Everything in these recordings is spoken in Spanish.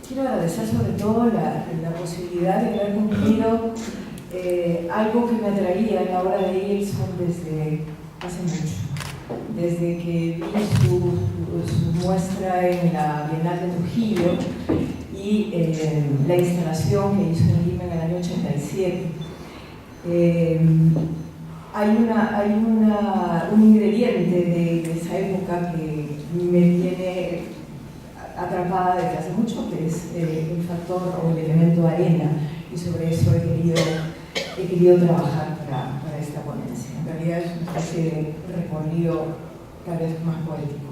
Quiero agradecer sobre todo la posibilidad de haber cumplido algo que me atraía a la obra de Eyerson desde hace mucho. Desde que vi su muestra en la Bienal de Trujillo y la instalación que hizo en Lima en el año 87. Hay un ingrediente de esa época que me tiene atrapada desde hace mucho, que es el factor o el elemento arena, y sobre eso he querido trabajar para esta ponencia. En realidad es una especie de recorrido tal vez más poético.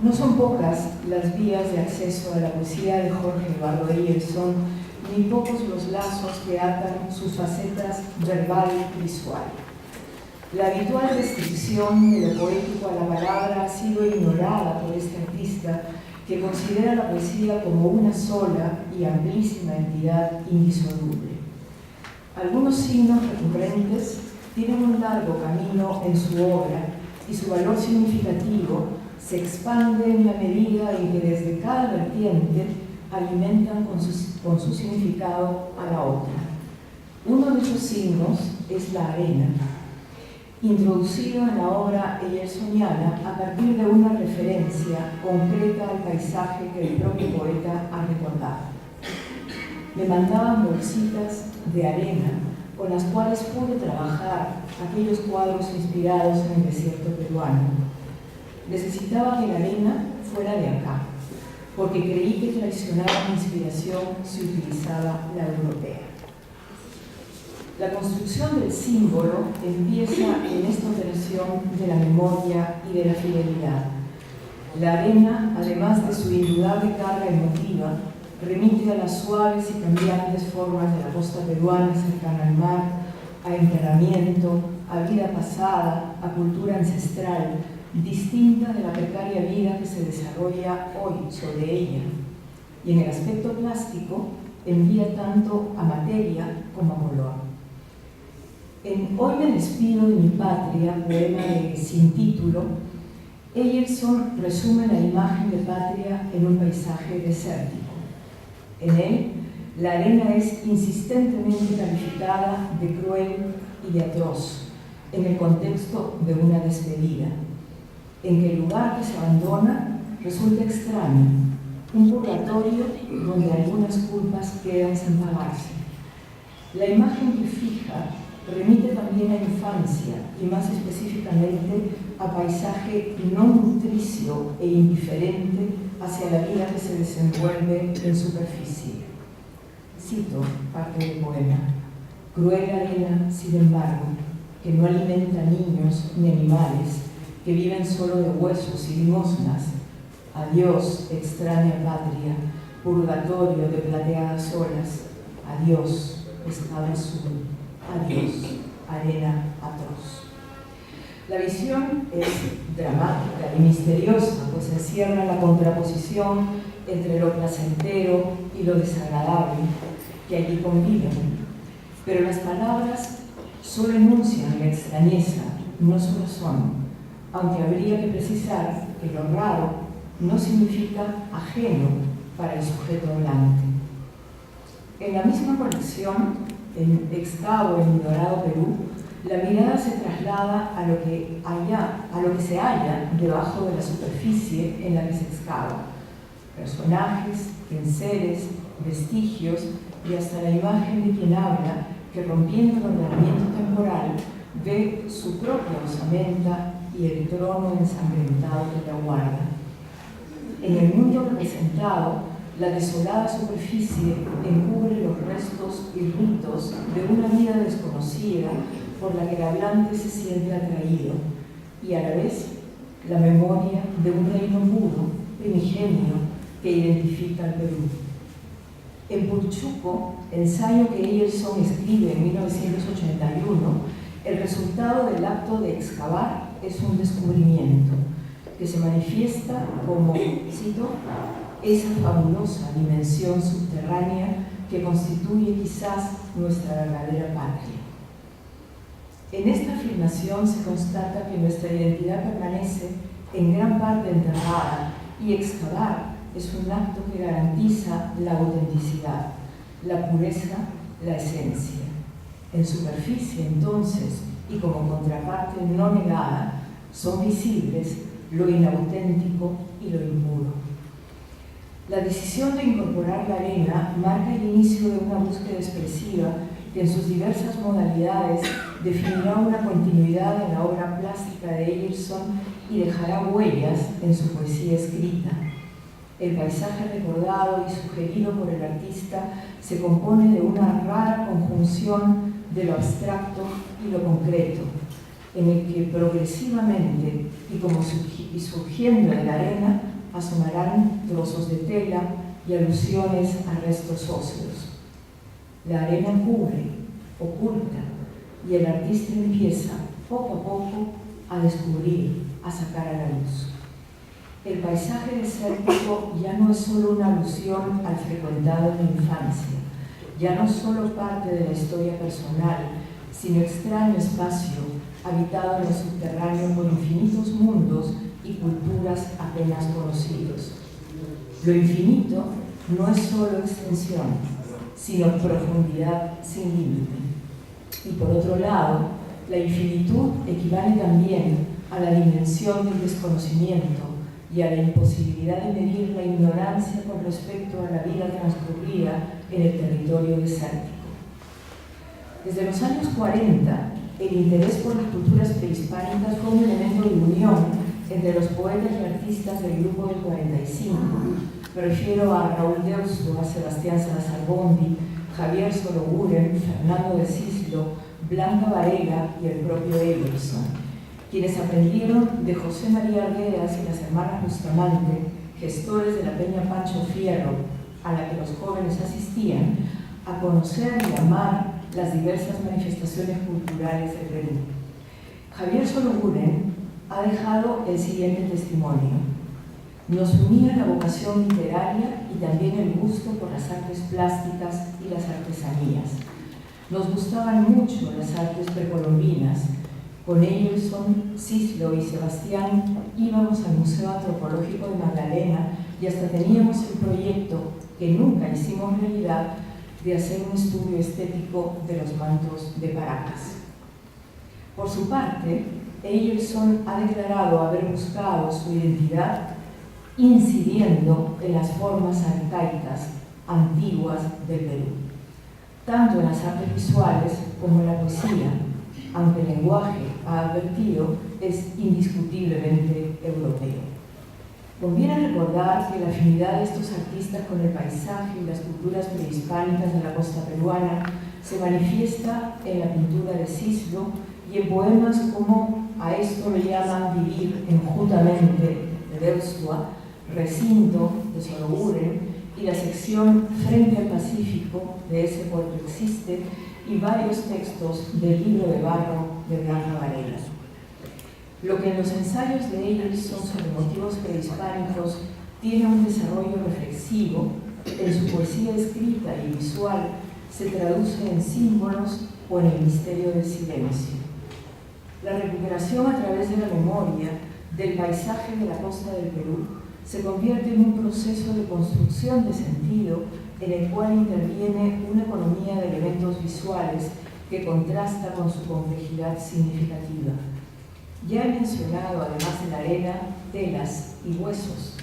No son pocas las vías de acceso a la poesía de Jorge Eduardo Eyerson, ni pocos los lazos que atan sus facetas verbal y visual. La habitual restricción de lo poético a la palabra ha sido ignorada por este artista, que considera la poesía como una sola y amplísima entidad indisoluble. Algunos signos recurrentes tienen un largo camino en su obra y su valor significativo se expande en la medida en que desde cada vertiente alimentan con su significado a la otra. Uno de esos signos es la arena, introducido en la obra eyersoniana a partir de una referencia concreta al paisaje que el propio poeta ha recordado. Me mandaban bolsitas de arena con las cuales pude trabajar aquellos cuadros inspirados en el desierto peruano. Necesitaba que la arena fuera de acá, porque creí que traicionaba mi inspiración si utilizaba la europea. La construcción del símbolo empieza en esta operación de la memoria y de la fidelidad. La arena, además de su indudable carga emotiva, remite a las suaves y cambiantes formas de la costa peruana cercana al mar, a enterramiento, a vida pasada, a cultura ancestral, distinta de la precaria vida que se desarrolla hoy sobre ella. Y en el aspecto plástico, envía tanto a materia como a color. En Hoy me despido de mi patria, poema de Sin título, Eyerson resume la imagen de patria en un paisaje desértico. En él, la arena es insistentemente calificada de cruel y de atroz, en el contexto de una despedida, en que el lugar que se abandona resulta extraño, un purgatorio donde algunas culpas quedan sin pagarse. La imagen que fija remite también a infancia y más específicamente a paisaje no nutricio e indiferente hacia la vida que se desenvuelve en superficie. Cito parte del poema: cruel arena, sin embargo, que no alimenta niños ni animales, que viven solo de huesos y limosnas. Adiós, extraña patria, purgatorio de plateadas olas. Adiós, estado azul. Adiós, arena atroz. La visión es dramática y misteriosa, pues encierra la contraposición entre lo placentero y lo desagradable que allí conviven. Pero las palabras solo enuncian la extrañeza, no su razón, aunque habría que precisar que lo raro no significa ajeno para el sujeto hablante. En la misma colección, en Excavo, en Dorado, Perú, la mirada se traslada a lo que se halla debajo de la superficie en la que se excava. Personajes, enseres, vestigios y hasta la imagen de quien habla, que rompiendo el ordenamiento temporal, ve su propia osamenta y el trono ensangrentado que la guarda. En el mundo representado, la desolada superficie encubre los restos y ritos de una vida desconocida por la que el hablante se siente atraído, y a la vez la memoria de un reino puro, primigenio, que identifica al Perú. En Purchuco, ensayo que Eyerson escribe en 1981, el resultado del acto de excavar es un descubrimiento que se manifiesta como, cito, esa fabulosa dimensión subterránea que constituye quizás nuestra verdadera patria. En esta afirmación se constata que nuestra identidad permanece en gran parte enterrada, y excavar es un acto que garantiza la autenticidad, la pureza, la esencia. En superficie, entonces, y como contraparte no negada, son visibles lo inauténtico y lo impuro. La decisión de incorporar la arena marca el inicio de una búsqueda expresiva que en sus diversas modalidades definirá una continuidad en la obra plástica de Eyerson y dejará huellas en su poesía escrita. El paisaje recordado y sugerido por el artista se compone de una rara conjunción de lo abstracto y lo concreto, en el que progresivamente y como surgiendo de la arena asomarán trozos de tela y alusiones a restos óseos. La arena cubre, oculta, y el artista empieza poco a poco a descubrir, a sacar a la luz. El paisaje desértico ya no es solo una alusión al frecuentado en la infancia, ya no solo parte de la historia personal, sino extraño espacio habitado en lo subterráneo por infinitos mundos y culturas apenas conocidos. Lo infinito no es solo extensión, sino profundidad sin límite. Y por otro lado, la infinitud equivale también a la dimensión del desconocimiento y a la imposibilidad de medir la ignorancia con respecto a la vida transcurrida en el territorio desértico. Desde los años 40, el interés por las culturas prehispánicas fue un elemento de unión entre los poetas y artistas del Grupo del 45. Me refiero a Raúl Deusto, a Sebastián Salazar-Bondi, Javier Sologuren, Fernando de Cislo, Blanca Varela y el propio Eyerson, quienes aprendieron de José María Arguedas y las hermanas Bustamante, gestores de la Peña Pancho Fierro, a la que los jóvenes asistían, a conocer y amar las diversas manifestaciones culturales del Perú. Javier Sologuren ha dejado el siguiente testimonio. Nos unía la vocación literaria y también el gusto por las artes plásticas y las artesanías. Nos gustaban mucho las artes precolombinas. Con Eyerson, Cislo y Sebastián íbamos al Museo Antropológico de Magdalena y hasta teníamos el proyecto, que nunca hicimos realidad, de hacer un estudio estético de los mantos de Paracas. Por su parte, Eyerson ha declarado haber buscado su identidad incidiendo en las formas arcaicas antiguas del Perú, tanto en las artes visuales como en la poesía, aunque el lenguaje, ha advertido, es indiscutiblemente europeo. Conviene recordar que la afinidad de estos artistas con el paisaje y las culturas prehispánicas de la costa peruana se manifiesta en la pintura de Cislo y en poemas como A esto le llaman vivir enjutamente de Deustua, Recinto de Sologuren y la sección Frente al Pacífico de Ese puerto existe y varios textos del Libro de Barro de Blanca Varela. Lo que en los ensayos de Eyerson sobre motivos prehispánicos tiene un desarrollo reflexivo, en su poesía escrita y visual se traduce en símbolos o en el misterio del silencio. La recuperación a través de la memoria del paisaje de la costa del Perú se convierte en un proceso de construcción de sentido en el cual interviene una economía de elementos visuales que contrasta con su complejidad significativa. Ya he mencionado, además de la arena, telas y huesos,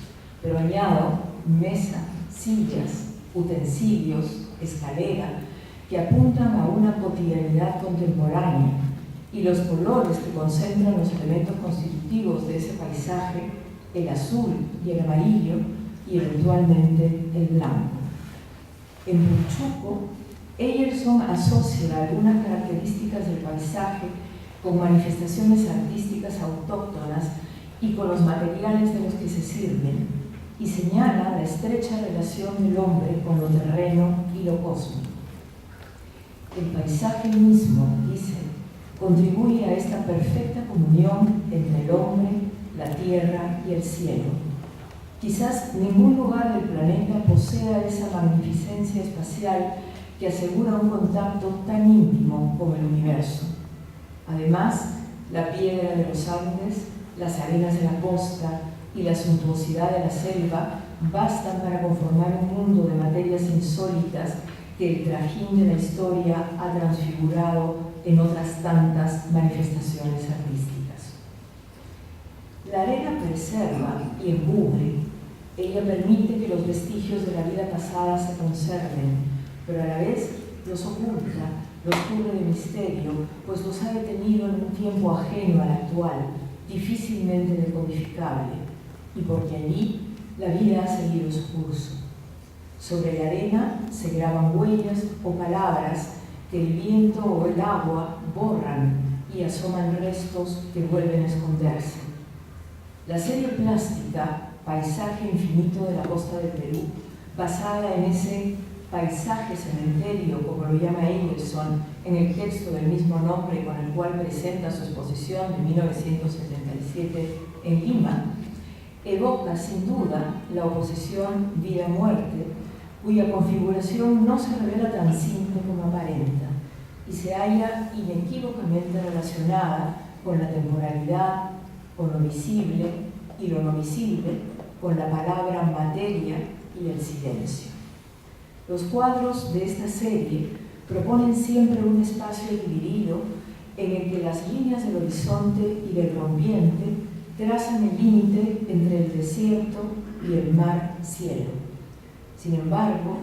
pero añado mesa, sillas, utensilios, escalera, que apuntan a una cotidianidad contemporánea, y los colores que concentran los elementos constitutivos de ese paisaje, el azul y el amarillo, y eventualmente el blanco. En Punchuco, Eyerson asocia algunas características del paisaje con manifestaciones artísticas autóctonas y con los materiales de los que se sirven, y señala la estrecha relación del hombre con lo terreno y lo cósmico. El paisaje mismo, dice, contribuye a esta perfecta comunión entre el hombre, la tierra y el cielo. Quizás ningún lugar del planeta posea esa magnificencia espacial que asegura un contacto tan íntimo con el universo. Además, la piedra de los Andes, las arenas de la costa y la suntuosidad de la selva bastan para conformar un mundo de materias insólitas que el trajín de la historia ha transfigurado en otras tantas manifestaciones artísticas. La arena preserva y encubre. Ella permite que los vestigios de la vida pasada se conserven, pero a la vez los oculta, los cubre de misterio, pues los ha detenido en un tiempo ajeno al actual, difícilmente decodificable, y porque allí la vida ha seguido su curso. Sobre la arena se graban huellas o palabras que el viento o el agua borran y asoman restos que vuelven a esconderse. La serie plástica Paisaje Infinito de la Costa del Perú, basada en ese paisaje cementerio, como lo llama Emerson, en el texto del mismo nombre con el cual presenta su exposición de 1977 en Lima, evoca sin duda la oposición vida-muerte, cuya configuración no se revela tan simple como aparenta y se halla inequívocamente relacionada con la temporalidad, con lo visible y lo no visible, con la palabra materia y el silencio. Los cuadros de esta serie proponen siempre un espacio dividido en el que las líneas del horizonte y del rompiente trazan el límite entre el desierto y el mar-cielo. Sin embargo,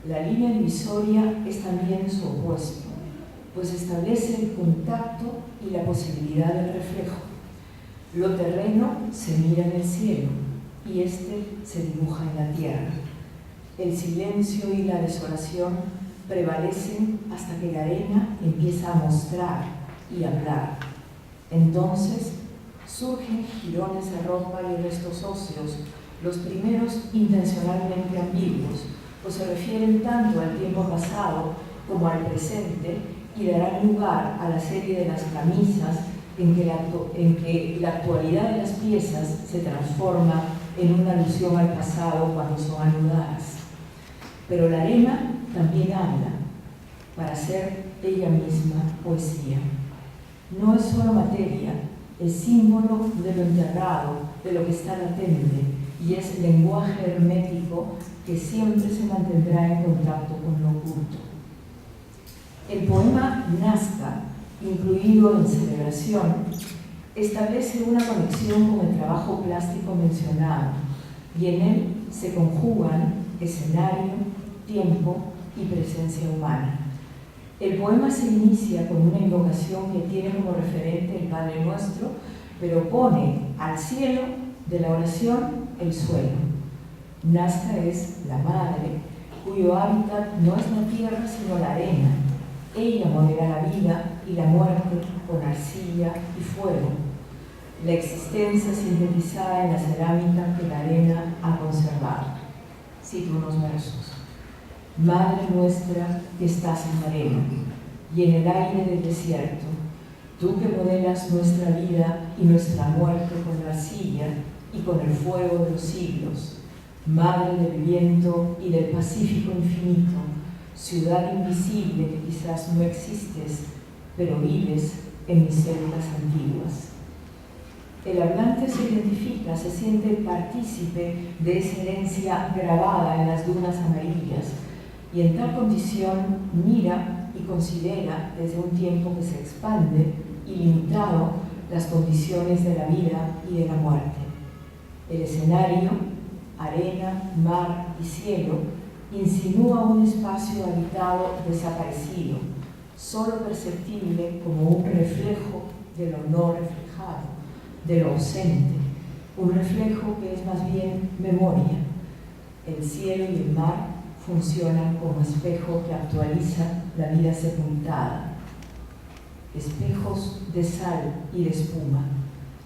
la línea divisoria es también su opuesto, pues establece el contacto y la posibilidad del reflejo. Lo terreno se mira en el cielo y este se dibuja en la tierra. El silencio y la desolación prevalecen hasta que la arena empieza a mostrar y hablar. Entonces surgen jirones de ropa y restos óseos, los primeros intencionalmente ambiguos, pues se refieren tanto al tiempo pasado como al presente y darán lugar a la serie de las camisas en que la actualidad de las piezas se transforma en una alusión al pasado cuando son anudadas. Pero la arena también habla, para ser ella misma poesía. No es solo materia, es símbolo de lo enterrado, de lo que está latente, y es lenguaje hermético que siempre se mantendrá en contacto con lo oculto. El poema Nazca, incluido en Celebración, establece una conexión con el trabajo plástico mencionado, y en él se conjugan escenario, tiempo y presencia humana. El poema se inicia con una invocación que tiene como referente el Padre Nuestro, pero pone al cielo de la oración el suelo. Nazca es la madre, cuyo hábitat no es la tierra sino la arena. Ella modera la vida y la muerte con arcilla y fuego. La existencia sintetizada en la cerámica que la arena ha conservado. Cito unos versos. Madre nuestra que estás en la arena y en el aire del desierto, tú que modelas nuestra vida y nuestra muerte con la arcilla y con el fuego de los siglos, Madre del viento y del Pacífico infinito, ciudad invisible que quizás no existes, pero vives en mis celdas antiguas. El hablante se identifica, se siente partícipe de esa herencia grabada en las dunas amarillas y en tal condición mira y considera desde un tiempo que se expande, ilimitado, las condiciones de la vida y de la muerte. El escenario, arena, mar y cielo, insinúa un espacio habitado desaparecido, solo perceptible como un reflejo de lo no reflejado, de lo ausente, un reflejo que es más bien memoria. El cielo y el mar funcionan como espejo que actualiza la vida sepultada. Espejos de sal y de espuma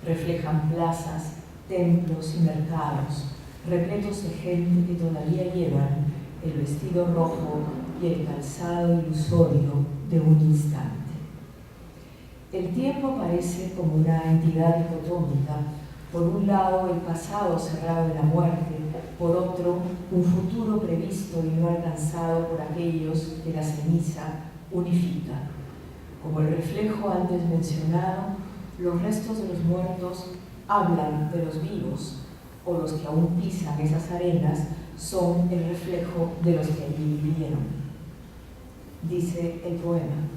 reflejan plazas, templos y mercados, repletos de gente que todavía llevan el vestido rojo y el calzado ilusorio de un instante. El tiempo aparece como una entidad dicotómica, por un lado el pasado cerrado de la muerte, por otro un futuro previsto y no alcanzado por aquellos que la ceniza unifica. Como el reflejo antes mencionado, los restos de los muertos hablan de los vivos, o los que aún pisan esas arenas son el reflejo de los que allí vivieron. Dice el poema: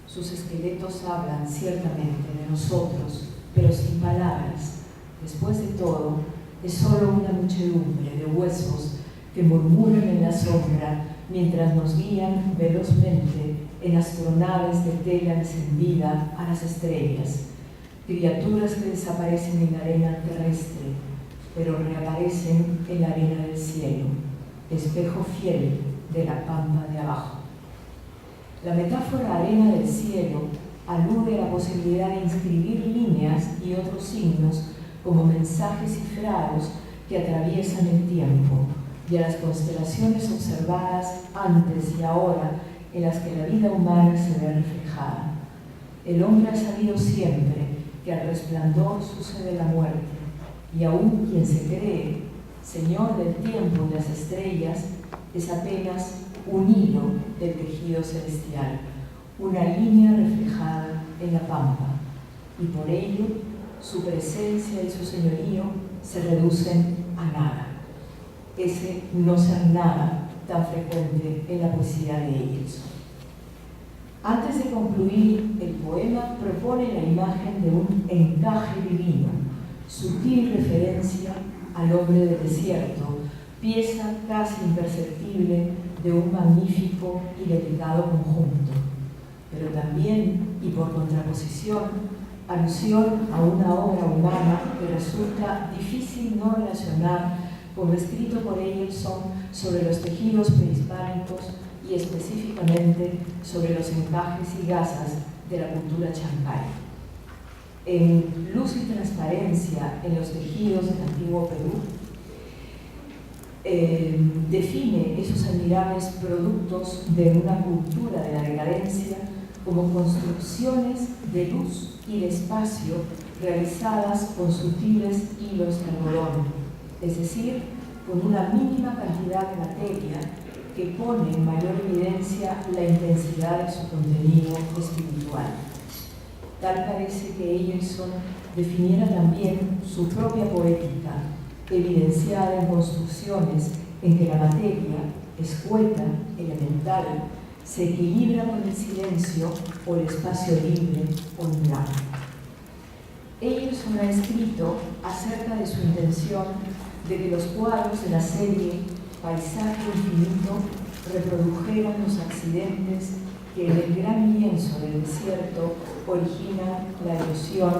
sus esqueletos hablan ciertamente de nosotros, pero sin palabras. Después de todo, es solo una muchedumbre de huesos que murmuran en la sombra mientras nos guían velozmente en astronaves de tela encendida a las estrellas, criaturas que desaparecen en la arena terrestre, pero reaparecen en la arena del cielo, espejo fiel de la pampa de abajo. La metáfora arena del cielo alude a la posibilidad de inscribir líneas y otros signos como mensajes cifrados que atraviesan el tiempo, y a las constelaciones observadas antes y ahora en las que la vida humana se ve reflejada. El hombre ha sabido siempre que al resplandor sucede la muerte, y aún quien se cree señor del tiempo y las estrellas es apenas un hilo del tejido celestial, una línea reflejada en la pampa, y por ello su presencia y su señorío se reducen a nada. Ese no ser nada tan frecuente en la poesía de ellos. Antes de concluir, el poema propone la imagen de un encaje divino, sutil referencia al hombre del desierto, pieza casi imperceptible de un magnífico y delicado conjunto, pero también, y por contraposición, alusión a una obra humana que resulta difícil no relacionar con lo escrito por Eyelson sobre los tejidos prehispánicos y específicamente sobre los encajes y gasas de la cultura chancay. En Luz y transparencia en los tejidos del antiguo Perú, define esos admirables productos de una cultura de la decadencia como construcciones de luz y de espacio realizadas con sutiles hilos de algodón, es decir, con una mínima cantidad de materia que pone en mayor evidencia la intensidad de su contenido espiritual. Tal parece que Eyelson definiera también su propia poética, evidenciada en construcciones en que la materia, escueta, elemental, se equilibra con el silencio o el espacio libre o en blanco. Eyelson ha escrito acerca de su intención de que los cuadros de la serie Paisaje Infinito reprodujeran los accidentes que en el gran lienzo del desierto originan la erosión,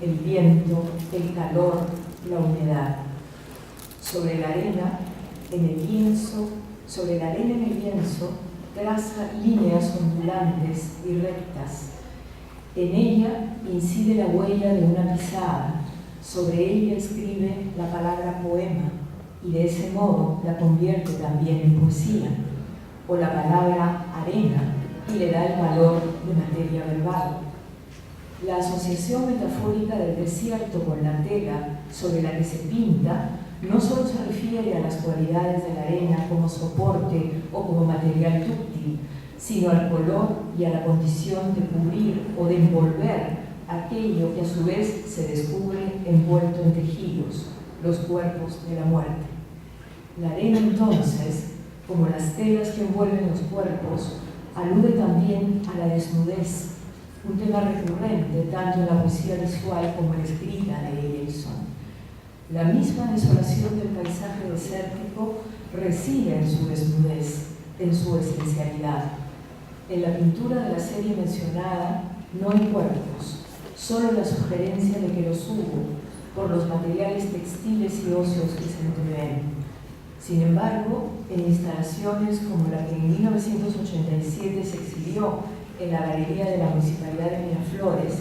el viento, el calor, la humedad. Sobre la arena en el lienzo, traza líneas ondulantes y rectas. En ella incide la huella de una pisada. Sobre ella escribe la palabra poema y de ese modo la convierte también en poesía, o la palabra arena y le da el valor de materia verbal. La asociación metafórica del desierto con la tela sobre la que se pinta no solo se refiere a las cualidades de la arena como soporte o como material dúctil, sino al color y a la condición de cubrir o de envolver aquello que a su vez se descubre envuelto en tejidos, los cuerpos de la muerte. La arena entonces, como las telas que envuelven los cuerpos, alude también a la desnudez, un tema recurrente tanto en la poesía visual como en la escrita de Eyelson. La misma desolación del paisaje desértico reside en su desnudez, en su esencialidad. En la pintura de la serie mencionada no hay cuerpos, solo la sugerencia de que los hubo por los materiales textiles y óseos que se entreven. Sin embargo, en instalaciones como la que en 1987 se exhibió en la Galería de la Municipalidad de Miraflores,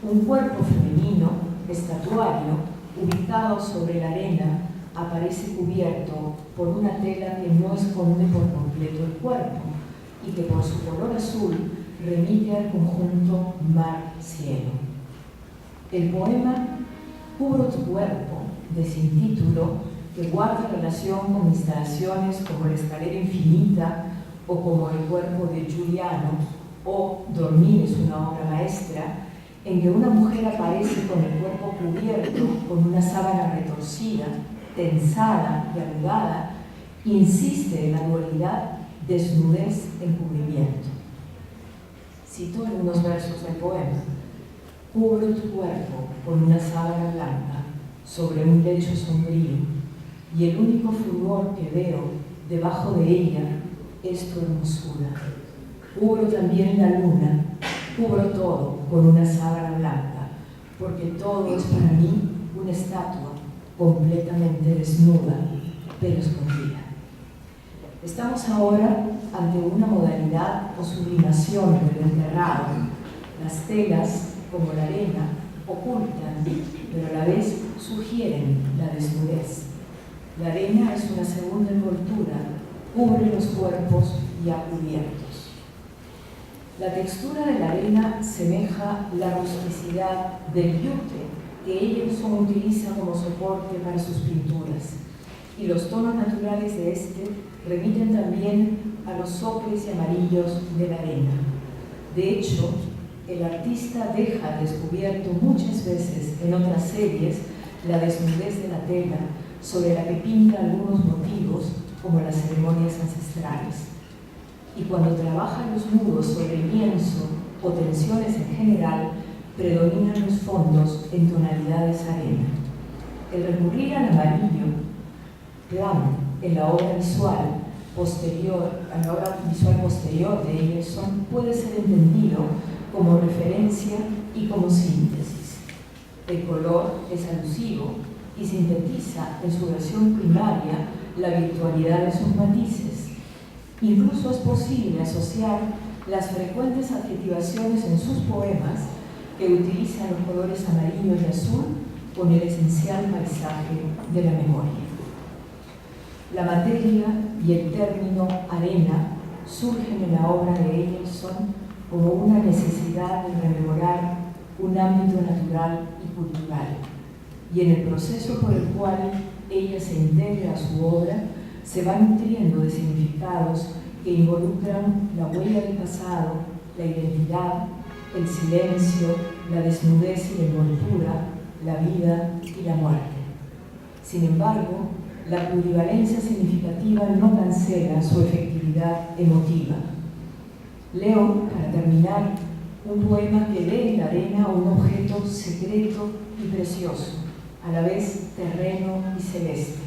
un cuerpo femenino, estatuario, ubicado sobre la arena, aparece cubierto por una tela que no esconde por completo el cuerpo y que por su color azul remite al conjunto mar-cielo. El poema Cubro tu cuerpo, de sin título, que guarda relación con instalaciones como la escalera infinita o como el cuerpo de Giuliano o Dormir es una obra maestra, en que una mujer aparece con el cuerpo cubierto con una sábana retorcida, tensada y arrugada, insiste en la dualidad desnudez-encubrimiento. Cito algunos versos del poema. Cubro tu cuerpo con una sábana blanca sobre un lecho sombrío, y el único fulgor que veo debajo de ella es tu hermosura. Cubro también la luna, cubro todo con una sábana blanca, porque todo es para mí una estatua completamente desnuda, pero escondida. Estamos ahora ante una modalidad o sublimación del enterrado. Las telas, como la arena, ocultan, pero a la vez sugieren la desnudez. La arena es una segunda envoltura, cubre los cuerpos ya cubiertos. La textura de la arena semeja la rusticidad del yute que Eyerson utiliza como soporte para sus pinturas, y los tonos naturales de este remiten también a los ocres y amarillos de la arena. De hecho, el artista deja al descubierto muchas veces en otras series la desnudez de la tela sobre la que pinta algunos motivos como las ceremonias ancestrales. Y cuando trabaja los nudos sobre el lienzo o tensiones en general, predominan los fondos en tonalidades arena. El recurrir al amarillo plano en la obra visual posterior de Eyerson puede ser entendido como referencia y como síntesis. El color es alusivo y sintetiza en su versión primaria la virtualidad de sus matices. Incluso es posible asociar las frecuentes adjetivaciones en sus poemas que utilizan los colores amarillo y azul con el esencial paisaje de la memoria. La materia y el término arena surgen en la obra de Eyerson como una necesidad de rememorar un ámbito natural y cultural, y en el proceso por el cual ella se integra a su obra se va nutriendo de significados que involucran la huella del pasado, la identidad, el silencio, la desnudez y la envoltura, la vida y la muerte. Sin embargo, la plurivalencia significativa no cancela su efectividad emotiva. Leo, para terminar, un poema que ve en la arena un objeto secreto y precioso, a la vez terreno y celeste,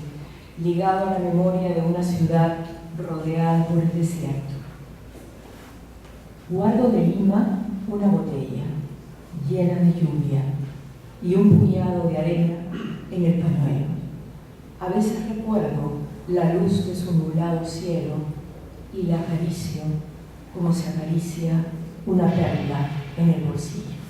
ligado a la memoria de una ciudad rodeada por el desierto. Guardo de Lima una botella llena de lluvia y un puñado de arena en el pañuelo. A veces recuerdo la luz de su nublado cielo y la acaricio como se acaricia una perla en el bolsillo.